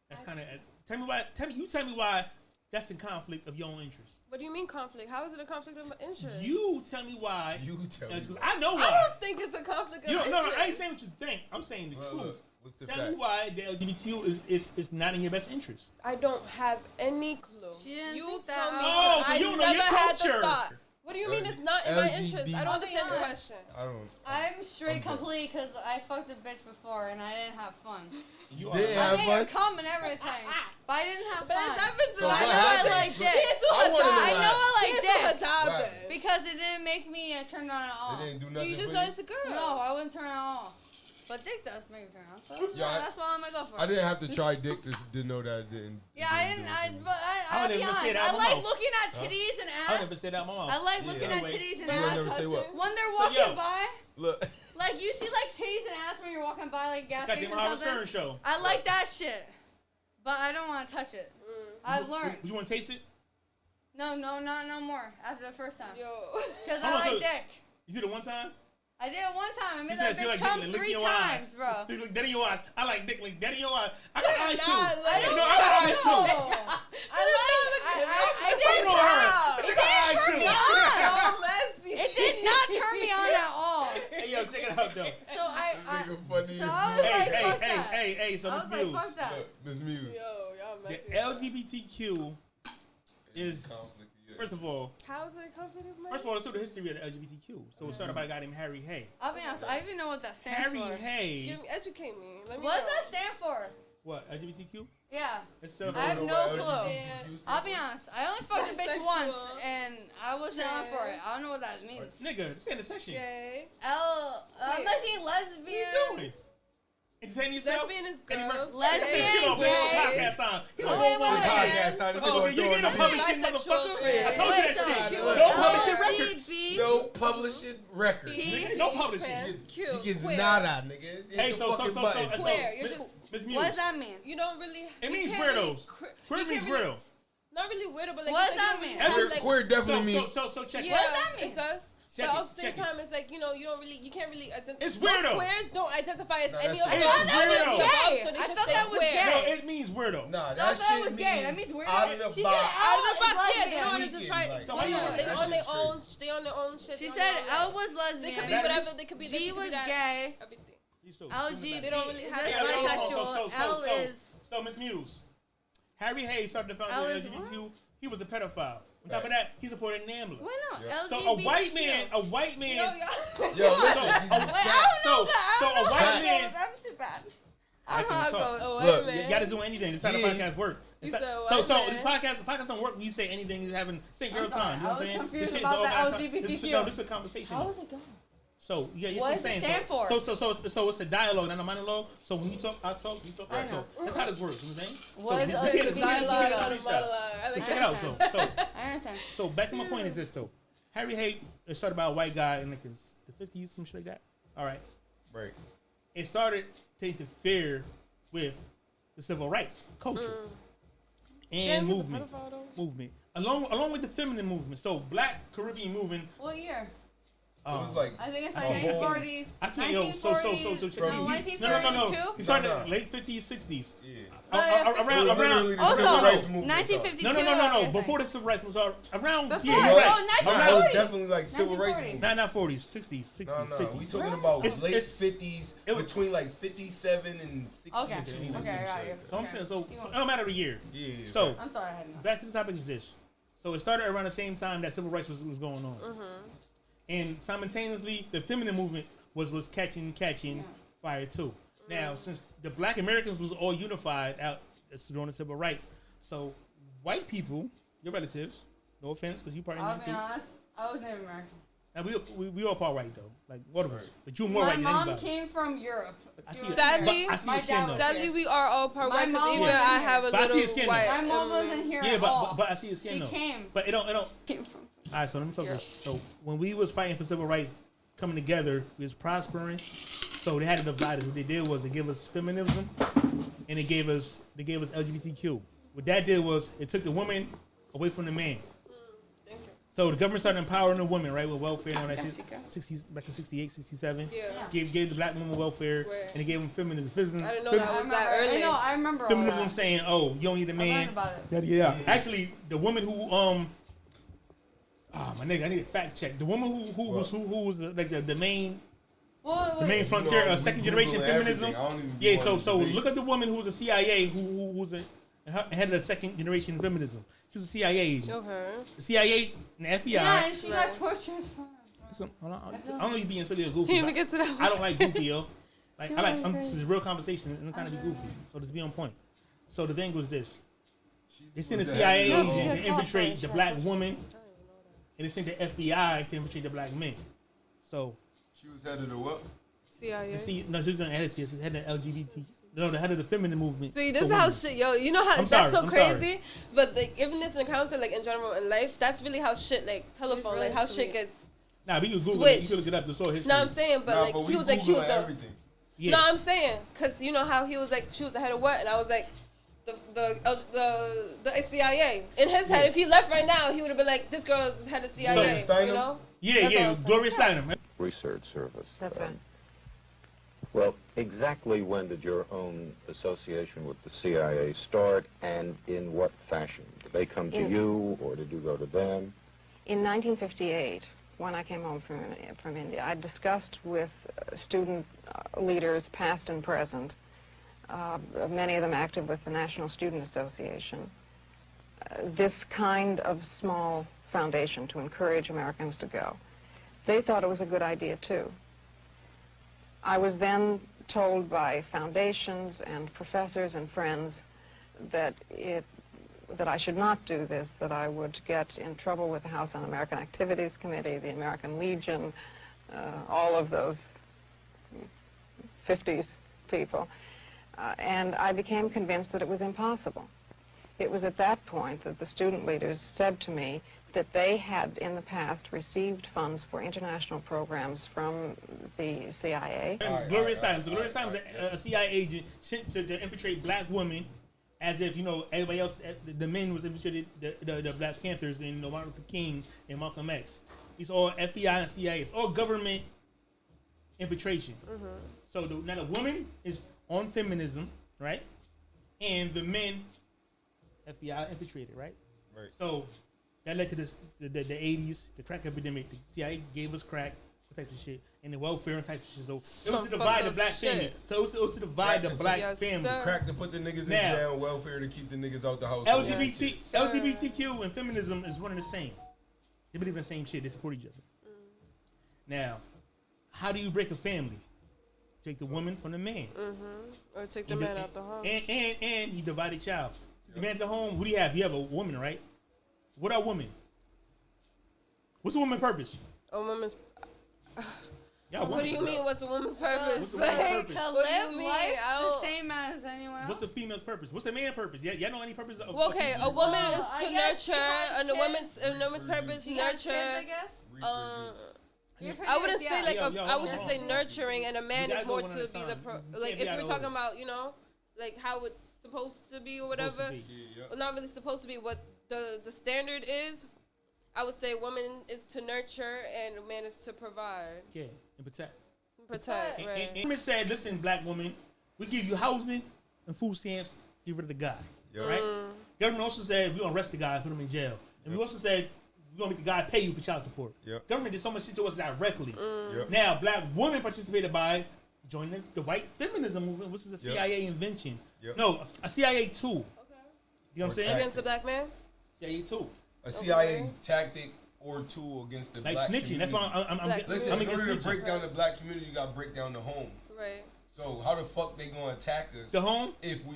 That's kind of. Tell me why. Tell me why. That's in conflict of your own interest. What do you mean conflict? How is it a conflict of interest? You tell me why. You tell me. Because I know why. I don't think it's a conflict of interest. No, I ain't saying what you think. I'm saying the truth. What's the Tell fact? me why the LGBTQ is not in your best interest. I don't have any clue. She didn't You think tell that me. Oh, so I you don't know never your had the culture. thought. What do you mean it's not in my interest? I don't understand the honest. question. I'm straight complete because I fucked a bitch before and I didn't have fun. You Didn't I have made her fun? come and everything, but I didn't have But fun. that happens So to what I know happened? I liked it. I I know I She liked did her it job Right. then. because it didn't make me turn on at all. It didn't do nothing You just for not you? into girls. No, I wouldn't turn at all. But dick does make me turn on. So Yeah, that's why I'm gonna go for it. I didn't have to try dick to know that it didn't. Yeah, I didn't. I'll would be never say honest. that I out my like mouth. looking at titties and I never ass. said that out my mouth. I like looking at Anyway. titties and You would ass. never say what? When they're So, walking yo. by, Look. like you see like titties and ass when you're walking by like gas Got station them or Howard something. Stern show. I like that shit, but I don't want to touch it. I've learned. You want to taste it? No, not no more. After the first time, Yo. because Hold on, I so- like dick. You did it one time? I did it one time. I made She that said she bitch like come dick, lick 3 your times, eyes. bro. She look dead in your eyes. I like dick, like dead in your eyes. I got eyes too. Nah, I like- got eyes too. I did You know her. She got eyes turn me too. on. So messy. It did not turn me on at all. Hey, yo, check it out, though. So I Nigga funny so as I was shit. like, fuck Hey, that. hey, so I Miss was like, Muse. fuck that. Miss Muse. Yo, y'all The messy. LGBTQ is, Conflict, yeah. first of all, How is it a conflict of let's do the history of the LGBTQ. So it started by a guy named Harry Hay. I'll be honest, I even know what that stands Harry for. Hay. Educate me. Let me What know. does that stand for? What, LGBTQ? Yeah. It's I have no clue. Yeah. I'll be honest, I only fucked a bitch Bisexual. once and I wasn't on for it. I don't know what that means. Nigga, this ain't a session. Gay. I'm Wait. not saying What lesbian. you doing? Entertaining yourself? Lesbian is Eddie Murphy. girls. Lesbian, Get on, gay. podcast time. Get on, Wait, go, wait, go, wait. Podcast time. This Oh, nigga you throwing get a the publishing Bisexual. motherfucker? Yeah. I told you that Wait, shit. no. No publishing records. LGB. No publishing records. Nigga, no publishing. Trans, Q, He gets queer. nada, nigga. Hit Hey, the so fucking button. Queer, you're just- Miss Muse. What does that mean? You don't really. It you means can't really weirdos. cr- Queer you means can't really- weirdo. Not really weirdo, but like. What it's does like that you mean? don't really Queer, have, like, queer definitely So, means. so check Yeah, it. What does that mean? it does. Check But it, at the same check it. time, it's like you don't really, you can't really identify. It's weirdo. Queers don't identify as any that's of true. those. It's Any of the weirdo. above, Gay. so they I just thought say that was queer. gay. No, it means weirdo. Nah, So that that shit was gay. That means weirdo. out of the She box. said Out of the L box, is yeah, they don't lesbian. identify. Like, So They yeah, on that their shit's own. They on their own shit. She they on said their own L life. was They lesbian. could be That whatever. is- They could be. G They could was be that. gay. Everything. LGB. They don't really have That's that. bisexual. L is. So Miss Muse, Harry Hayes started the L foundation is of LGBTQ. He was a pedophile. On top of that, he supported NAMBLA. Why not? Yeah. So LGBTQ. a white man, Yo, listen, he's a Wait, scat. I don't know So that. a I don't white know man. that. I'm too bad. I I don't know can how it talk. goes. Oh, Look, wait, You gotta do anything. It's how the Yeah. podcast work. It's You not- said so white this man. podcast don't work when you say anything. Is having say girl I'm sorry. time. You know what I'm I was saying? confused This shit about is the all LGBTQ. No, this is a conversation. How was it going? So yeah, What I'm does it saying. stand for? So it's a dialogue, not a monologue. So when you talk, I talk. You talk, I I know. talk. That's how this works. You know what I'm saying? What is So It's a we LGBTQ? dialogue, not a freestyle. monologue. I like Check it that. out. I understand. So back to my point is this though. Harry Hay is started by a white guy in like the 50s, some shit like that. All right. Right. It started to interfere with the civil rights culture and Damn, he's a movement. pedophile, though. Movement along with the feminine movement. So Black Caribbean movement. What year? It was like I think it's a like whole- 1940. I can't yo. So check From- it. No, No. He started No. late 50s, 60s. Yeah. Around. Literally the Also, civil rights movement. 1952. No. I Before the civil rights was around. Before? Yeah, Oh, you're right. Nah, it 1940. was definitely like civil rights 1940. movement. Not 40s, 60s, 60s, No, 50s. we talking about It's- late it's- 50s, it was- between like 57 and 62. Okay. or some Okay, I got shit. you. So I'm Okay. saying, so Keep going. it don't matter the year. Yeah. So I'm sorry, I had enough. back to the topic is this. So it started around the same time that civil rights was going on, and simultaneously the feminine movement was catching fire too. Now, since the Black Americans was all unified out during the civil rights, so white people, your relatives, no offense, because you probably I'll need be to. honest. I was Native American. Now we all part white though, like what of us? But you more white than anybody. My mom came from Europe. Sadly, I see his skin though. Sadly, we are all part white because even I have a little white. My mom wasn't here at all. But I see his skin though. She came. But it don't. Came from. All right, so let me talk this. So when we was fighting for civil rights, coming together, we was prospering. So they had to divide us. What they did was they gave us feminism, and they gave us LGBTQ. What that did was it took the woman away from the man. So the government started empowering the women, right, with welfare and all that shit. 60s, back in 68, 67. Yeah. Gave the black women welfare, and they gave them feminism. I didn't know that was that early. I remember feminism saying, "Oh, you don't need a man." I learned about it. Yeah. Actually, the woman who my nigga, I need a fact check. The woman who was like the main. The main frontier, second generation feminism. Yeah, so look at the woman who was a CIA, who was head of the second generation feminism. She was a CIA agent. Okay. The CIA and the FBI. Yeah, and she got tortured. I don't know you being silly or goofy. Can't even get to that. I don't like goofy, yo. This is a real conversation. I'm not trying to be goofy. So let's be on point. So the thing was this. They sent the CIA agent to infiltrate the black woman, and they sent the FBI to infiltrate the black men. So. She was head of the what? CIA. No, she was on the head of CIA. She was head of LGBT. No, the head of the feminine movement. See, this is how shit, yo. You know how that's so crazy? But even this encounter, like in general in life, that's really how shit, like telephone, like how shit gets. Nah, but you can Google it. You can look it up. The soul history. No, I'm saying, but like he was like, she was the. Everything. Yeah. No, I'm saying, cause you know how he was like, she was the head of what, and I was like, the CIA. In his head, if he left right now, he would have been like, this girl's head of CIA. You know? Yeah, Gloria Steinem. Research Service. That's right. Well, exactly when did your own association with the CIA start, and in what fashion? Did they come to you, or did you go to them? In 1958, when I came home from India, I discussed with student leaders, past and present, many of them active with the National Student Association, this kind of small foundation to encourage Americans to go. They thought it was a good idea, too. I was then told by foundations and professors and friends that I should not do this, that I would get in trouble with the House Un-American Activities Committee, the American Legion, all of those 50s people. And I became convinced that it was impossible. It was at that point that the student leaders said to me that they had in the past received funds for international programs from the CIA. Gloria Steinem. So Gloria Steinem was a CIA agent sent to infiltrate black women, as if, you know, everybody else, the men was infiltrated, the Black Panthers and Martin Luther King and Malcolm X. It's all FBI and CIA. It's all government infiltration. Mm-hmm. So now the woman is on feminism, right? And the men, FBI infiltrated, right? Right. So that led to the 80s, the crack epidemic. The CIA gave us crack, type of shit, and the welfare and type of shit. So it was to divide the black family. So it was to divide the black family. Sir. Crack to put the niggas in jail, welfare to keep the niggas out the house. LGBTQ and feminism is one and the same. They believe in the same shit. They support each other. Now, how do you break a family? Take the woman from the man. Mm-hmm. Or take the man out the home. And you divide a child. The man at the home, who do you have? You have a woman, right? What are women? What's a woman's purpose? A woman's... What do you mean, what's a woman's purpose? To live life the same as anyone else. What's a female's purpose? What's a man's purpose? Y'all know any purpose of... Okay, a woman is to nurture, and a woman's purpose, nurture... Kids, I guess? I wouldn't say like I would just say nurturing, and a man is more to be the like if we're talking about, you know, like how it's supposed to be or whatever. Well, not really supposed to be what the standard is. I would say woman is to nurture and a man is to provide. Yeah, and protect. Right. And women said, listen, black woman, we give you housing and food stamps, get rid of the guy. Yep. Right? Government also said, we're going to arrest the guy and put him in jail. And we also said, we're going to make the guy pay you for child support. Yep. Government did so much shit to us directly. Yep. Now, black women participated by joining the white feminism movement, which is a CIA invention. Yep. No, a CIA tool. Okay. You know what I'm saying? Against the black man? CIA tool. A CIA tactic or tool against the black snitching. Community. That's why I'm Listen, in order to break down the black community, you got to break down the home. Right. So how the fuck they going to attack us? The home? If we,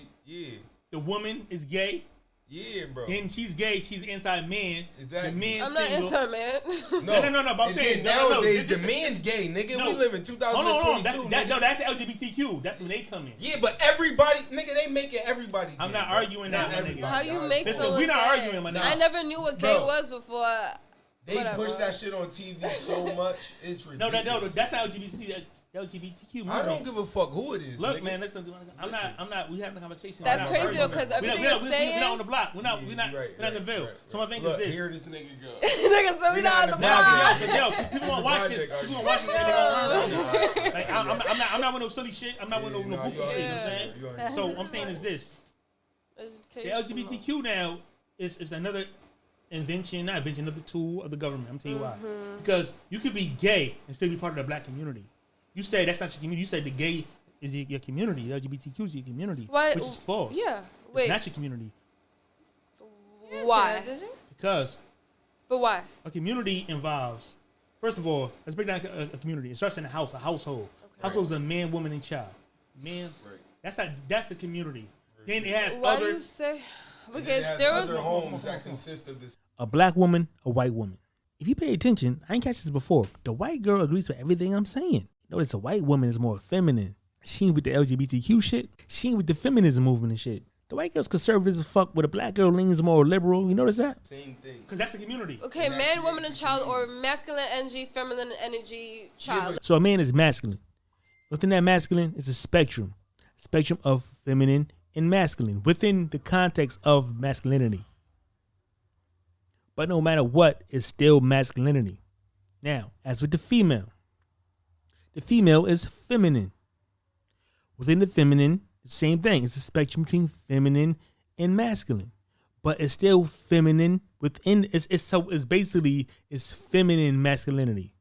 The woman is gay. Yeah, bro. Then she's gay. She's anti-man. Exactly. The man's I'm not single. anti-man. No. But I'm saying nowadays the man's gay, nigga. We live in 2022. Hold on. That's LGBTQ. That's when they come in. Yeah, but everybody, nigga, they making everybody. I'm not arguing that. How you make someone we're not gay? arguing, my nigga. I never knew what gay was before. They push that shit on TV so much. It's ridiculous. No, that's LGBT. LGBTQ. I don't give a fuck who it is. Look, nigga. man, listen. I'm not. We having a conversation. That's crazy though, because everything you're saying. We're not on the block. We're not in the Ville. So my thing is this. Here this nigga go. Nigga, so we not on the block. Yo, people want to watch this. People want to watch this and they gonna learn. Like, I'm not with no silly shit. I'm not with no goofy shit. You know what I'm saying? So I'm saying is this. The LGBTQ now is another invention, another tool of the government. I'm telling you why. Because you could be gay and still be part of the black community. You say that's not your community. You say the gay is your community. LGBTQ is your community. Why? Which is false. Yeah. Wait. It's not your community. Why? Because. But why? A community involves, first of all, let's break down a community. It starts in a house, a household. Okay. Household is a man, woman, and child. Man, that's the community. Then it has why other. Do you say? Because there was other homes that consist of this. A black woman, a white woman. If you pay attention, I ain't catch this before. The white girl agrees with everything I'm saying. Notice a white woman is more feminine. She ain't with the LGBTQ shit. She ain't with the feminism movement and shit. The white girl's conservative as fuck, but a black girl leans more liberal. You notice that? Same thing. Because that's a community. Okay, man, woman, and child, or masculine energy, feminine energy, child. So a man is masculine. Within that masculine is a spectrum of feminine and masculine within the context of masculinity. But no matter what, it's still masculinity. Now, as with the female is feminine. Within the feminine, the same thing. It's a spectrum between feminine and masculine. But it's still feminine within it's basically feminine masculinity.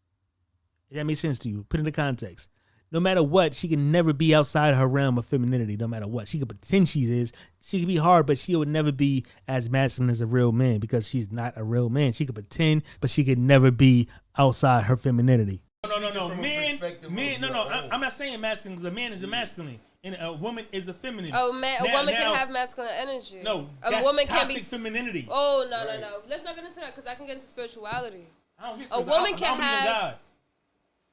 If that makes sense to you, put it in the context. No matter what, she can never be outside her realm of femininity, no matter what. She could pretend she is. She could be hard, but she would never be as masculine as a real man because she's not a real man. She could pretend, but she could never be outside her femininity. No. I'm not saying masculine because a man is a masculine and a woman is a feminine. Oh, man, a woman can have masculine energy. No, a woman can be femininity. Oh, no. Let's not get into that because I can get into spirituality. A woman can have.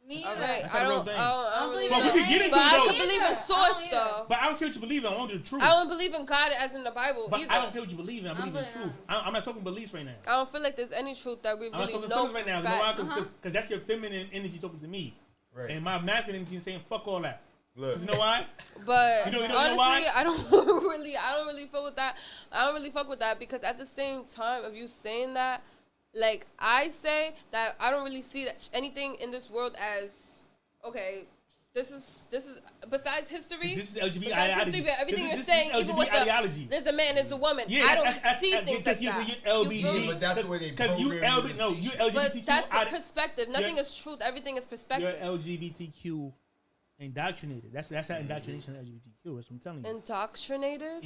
Me all right, I don't believe but in we can get into but I though. can believe in source though. But I don't care what you believe in. I want the truth. I don't believe in God as in the Bible but either. I don't care what you believe in. I believe in truth. I'm not talking beliefs right now. I don't feel like there's any truth that we really know. I'm not talking feelings right now. You know why? Because that's your feminine energy talking to me. Right. And my masculine energy is saying fuck all that. Look. You know why? But you know honestly, why? I don't really feel with that. I don't really fuck with that because at the same time of you saying that, like I say that I don't really see that anything in this world as okay. This is besides history. This is LGBT besides ideology. History, but everything you're saying, even with there's a man, there's a woman. Yeah, I don't see things like that. LBG, but that's the way they program you LGBTQ. But that's the perspective. Nothing is truth. Everything is perspective. You're LGBTQ indoctrinated. That's how indoctrination of LGBTQ. That's what I'm telling you.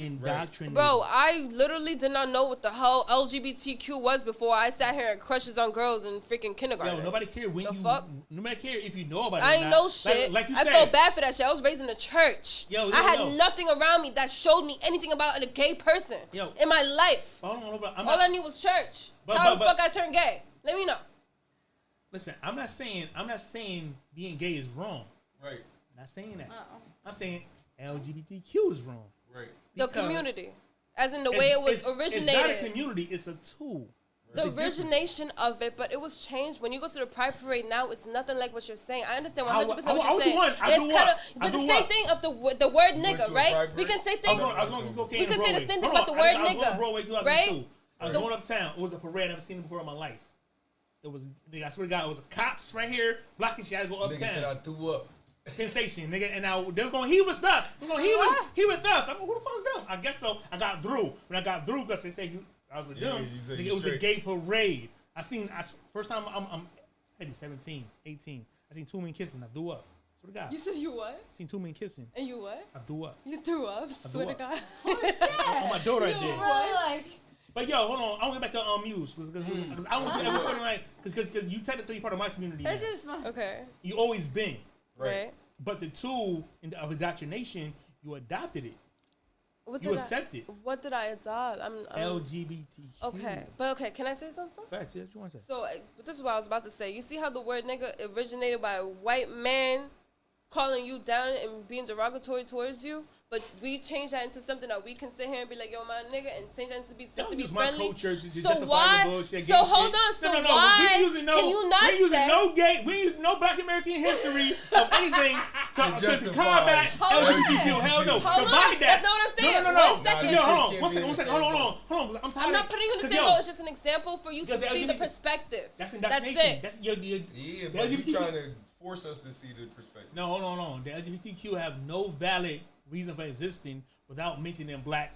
Indoctrinated. Bro, I literally did not know what the hell LGBTQ was before I sat here and crushes on girls in freaking kindergarten. Yo, nobody cared when nobody cared if you know about it. I ain't know shit. Like you I felt bad for that shit. I was raised in a church. I had nothing around me that showed me anything about a gay person in my life. All I knew was church. How the fuck I turned gay? Let me know. Listen, I'm not saying being gay is wrong. Right. I'm not saying that. I'm saying LGBTQ is wrong. Right. The community. As in the way it was originated. It's not a community, it's a tool. The origination of it, but it was changed. When you go to the Pride Parade now, it's nothing like what you're saying. I understand 100% what you're saying. But the same thing of the word nigga, right? We can say things. We can say the same thing about the word nigga, right? I was going uptown. It was a parade I've never seen before in my life. It was, nigga, I swear to God, it was cops right here blocking shit. I had to go uptown. Nigga said I threw up. Sensation, nigga, and now they're going, he was us. They're going, he with us. I'm like, who the fuck is them? I guess so. I got through. When I got through, because they say I was with them, nigga, it was a gay parade. First time I'm 17, 18. I seen two men kissing. I threw up. Swear to God. You said you what? I seen two men kissing. And you what? I threw up. You threw up? Swear to God. On my daughter, I did. What? But yo, hold on. I want to get back to Muse because I don't want to ever feel like because you technically part of my community. This is fun. Okay. You always been right. But the tool of indoctrination, you adopted it. You accept it. What did I adopt? I'm LGBTQ. Okay, but can I say something? Right, yeah, what you want to say? So this is what I was about to say. You see how the word nigga originated by a white man calling you down and being derogatory towards you, but we change that into something that we can sit here and be like, yo, my nigga, and change that into something to be friendly. So why? So hold on. So why can you not say? We using no Black American history of anything to combat LGBTQ. Hell no. Hold on. That's not what I'm saying. No. 1 second. Yo, one second. Hold on. I'm not putting you in the same boat. It's just an example for you to see the perspective. That's indoctrination. That's it. Yeah, but you trying to force us to see the perspective. No, hold on. The LGBTQ have no valid reason for existing without mentioning Black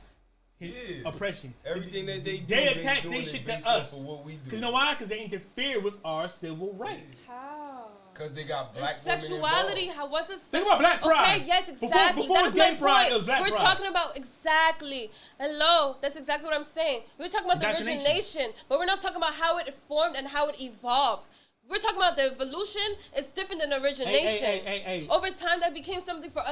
oppression. Everything that they do, they attach their shit to us. Because you know why? Because they interfere with our civil rights. How? Because they got Black sexuality. Think about Black pride. Okay, yes, exactly. Before That's my pride, point. it was Black We're pride. talking about exactly. Hello, that's exactly what I'm saying. We're talking about the origination, but we're not talking about how it formed and how it evolved. We're talking about the evolution. It's different than origination. Hey. Over time, that became something for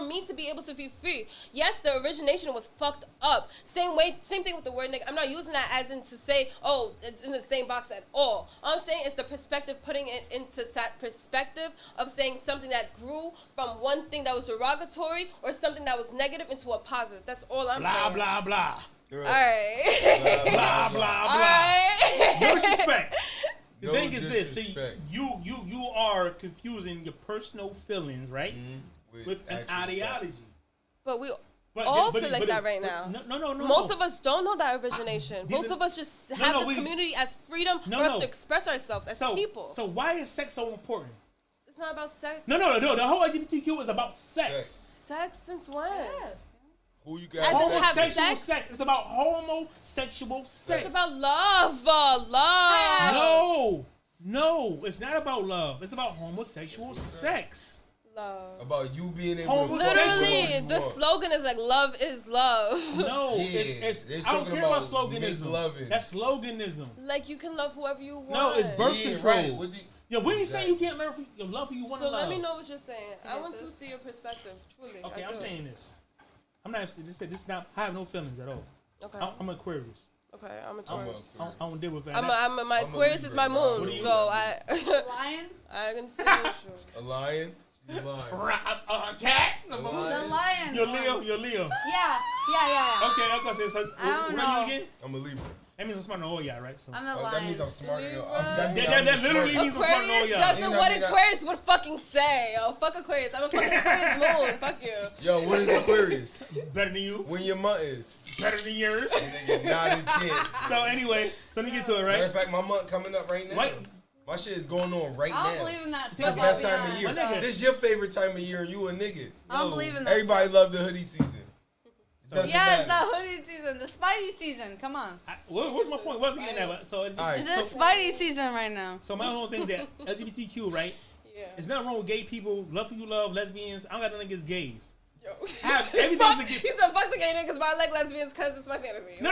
me to be able to be free. Yes, the origination was fucked up. Same thing with the word nigga. I'm not using that as in to say, oh, it's in the same box at all. All I'm saying is the perspective, putting it into that perspective of saying something that grew from one thing that was derogatory or something that was negative into a positive. That's all I'm saying. Blah, blah. All right. Blah, blah, blah. All right. No disrespect. The thing is this: see, disrespect. you are confusing your personal feelings, right, with an ideology. But we all feel like that right now. No. Most of us don't know that origination. Most of us just have this community as freedom for us to express ourselves as people. So why is sex so important? It's not about sex. No. The whole LGBTQ is about sex. Sex since when? Yes. Who you got? Homosexual sex. It's about homosexual sex. It's about love. Love. No. It's not about love. It's about homosexual sex. Love. About you being able to literally, the slogan is like love is love. No, it's I don't care about sloganism. That's sloganism. Like you can love whoever you want. No, it's birth control. Right. Yo, we ain't saying you can't love who you want to love. So let me know what you're saying. I want to see your perspective, truly. Okay, I'm saying this. I'm not. This is not. I have no feelings at all. Okay. I'm Aquarius. Okay, I'm a Taurus. I don't deal with that. My Aquarius is my moon, so I. Lion. I can see you. A lion. She's lying. A cat. The lion. You're Leo. Yeah. Okay. So I don't what know. are you again? I'm a Libra. That means I'm smarter than all y'all, right? So I'm the lion. That means I'm smarter. That literally means I'm smarter than all Aquarius y'all. doesn't what Aquarius would fucking say. Oh, fuck Aquarius. I'm a fucking Aquarius moon. Fuck you. Yo, what is Aquarius? Better than you. When your month is. Better than yours. Nigga, not a chance. So anyway, let me get to it, right? Matter of fact, my month coming up right now. Wait. My shit is going on right now. I don't believe in that It's stuff. the best time of year. nigga. This is your favorite time of year and you a nigga. I don't believe in that. Everybody love the hoodie season. Yeah, it's that hoodie season, the Spidey season. Come on. What's my point? What's getting that? So It's Spidey season right now. So my whole thing that LGBTQ, right? Yeah. There's nothing wrong with gay people. Love who you love, lesbians. I don't got nothing against gays. Yo. I have everything against. He said, "Fuck the gay niggas, but I like lesbians because it's my fantasy." No.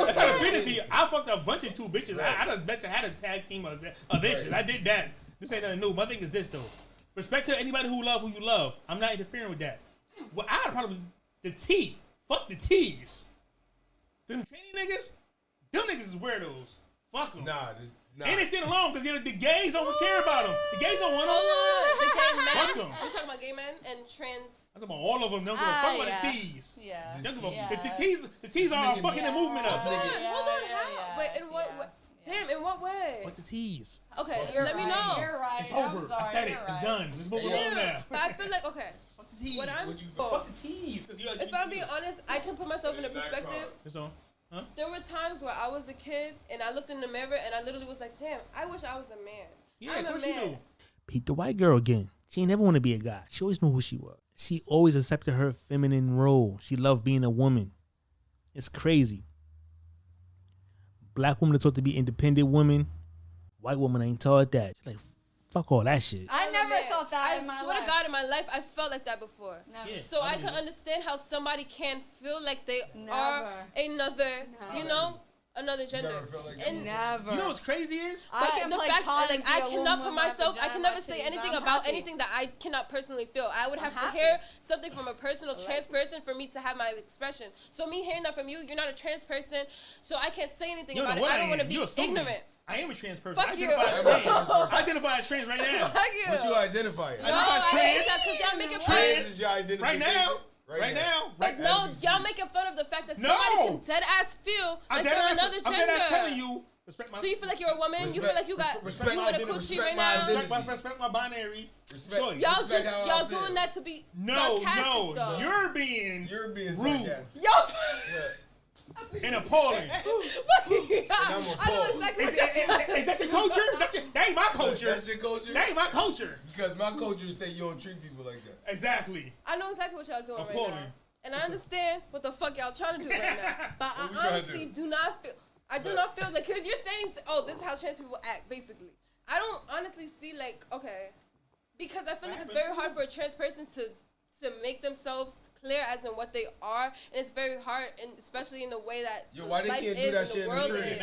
That's not a fantasy. I fucked a bunch of two bitches. I just bet you had a tag team of bitches. I did that. This ain't nothing new. My thing is this though. Respect to anybody who love who you love. I'm not interfering with that. Well, I had a problem with the T. Fuck the T's. Them tranny niggas, them niggas is weirdos. Fuck them. Nah. And they stand alone because the gays don't care about them. The gays don't want them. Hold on. The gay men. Fuck them. We're talking about gay men and trans. I'm talking about all of them. Don't give a fuck about the T's. Yeah. The T's are fucking the movement up. Hold on. How? Wait, in what? Damn, in what way? Fuck the T's. Okay, let me know. You're right. It's over. I said it. It's done. Let's move on now. But I feel like, okay. Fuck the T's. Fuck the T's. If I'm being honest, I can put myself in a perspective. It's on. Huh? There were times where I was a kid and I looked in the mirror and I literally was like, damn, I wish I was a man. Yeah, I'm a man. Peep the white girl again. She ain't never want to be a guy. She always knew who she was. She always accepted her feminine role. She loved being a woman. It's crazy. Black women are taught to be independent women. White woman ain't taught that. She's like, fuck all that shit. I never thought that in my life. I swear to God, in my life, I felt like that before. Never. Yeah. So I can understand how somebody can feel like they are another, another gender. Never. You know what's crazy is? But the fact that I cannot put myself, I can never say anything about anything that I cannot personally feel. I would have to hear something from a personal trans person for me to have my expression. So me hearing that from you, you're not a trans person, so I can't say anything about it. I don't want to be ignorant. I am a trans person. Fuck you. I identify as trans right now. Fuck you. What you identify as? No, I hate that because y'all making fun. Trans is your identification. Right now. Right now. But no, y'all making fun of the fact that somebody can dead ass feel like they're another gender. I'm dead ass telling you. So you feel like you're a woman? You feel like you got you with a coochie right now? Respect my binary. Y'all doing that to be sarcastic, though. You're being rude. And appalling. I know exactly what you're saying. Is that your culture? That ain't my culture. That's your culture? That ain't my culture. Because my culture say you don't treat people like that. Exactly. I know exactly what y'all doing right now. And I understand what the fuck y'all trying to do right now. But I honestly do not feel like, because you're saying, oh, this is how trans people act, basically. I don't honestly see, like, okay. Because I feel like it's very hard for a trans person to make themselves clear as in what they are, and it's very hard, and especially in the way that why they life can't is do that and shit the world is.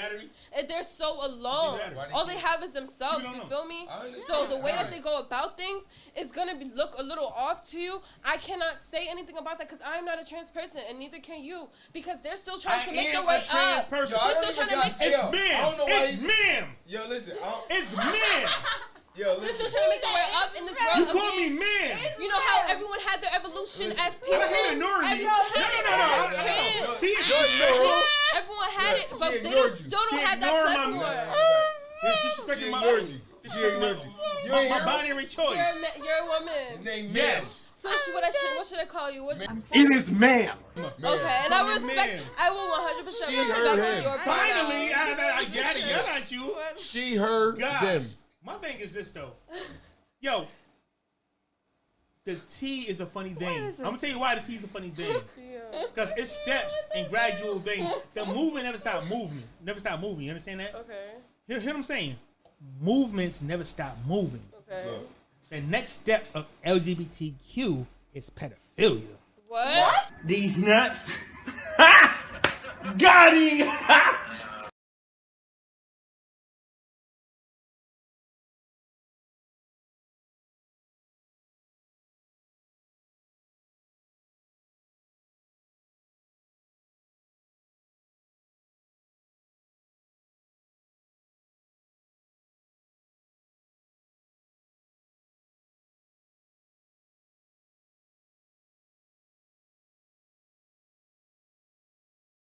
And they're so alone. All they have is themselves. You feel me? So the way that they go about things is gonna look a little off to you. I cannot say anything about that because I'm not a trans person, and neither can you, because they're still trying to make their way up. They're still trying to make. It's men. It's men. Yo, listen. It's men. Yo, listen. They're still trying to make their way up in this world. You call me man. You know how everyone had their evolution as people? Everyone had it. Trans. She ignored. Everyone had it, but they still don't have that platform. Disrespecting my She ignored you. My binary choice. You're a woman. Yes. So what should I call you? It is ma'am. Okay, and I will 100% respect your opinion. Finally, I gotta yell at you. She, her, them. My thing is this though. Yo, the T is a funny thing. I'm gonna tell you why the T is a funny thing. Because it's steps and gradual things. The movement never stop moving. You understand that? Okay. Hear what I'm saying? Movements never stop moving. Okay. The next step of LGBTQ is pedophilia. What? These nuts. Got him.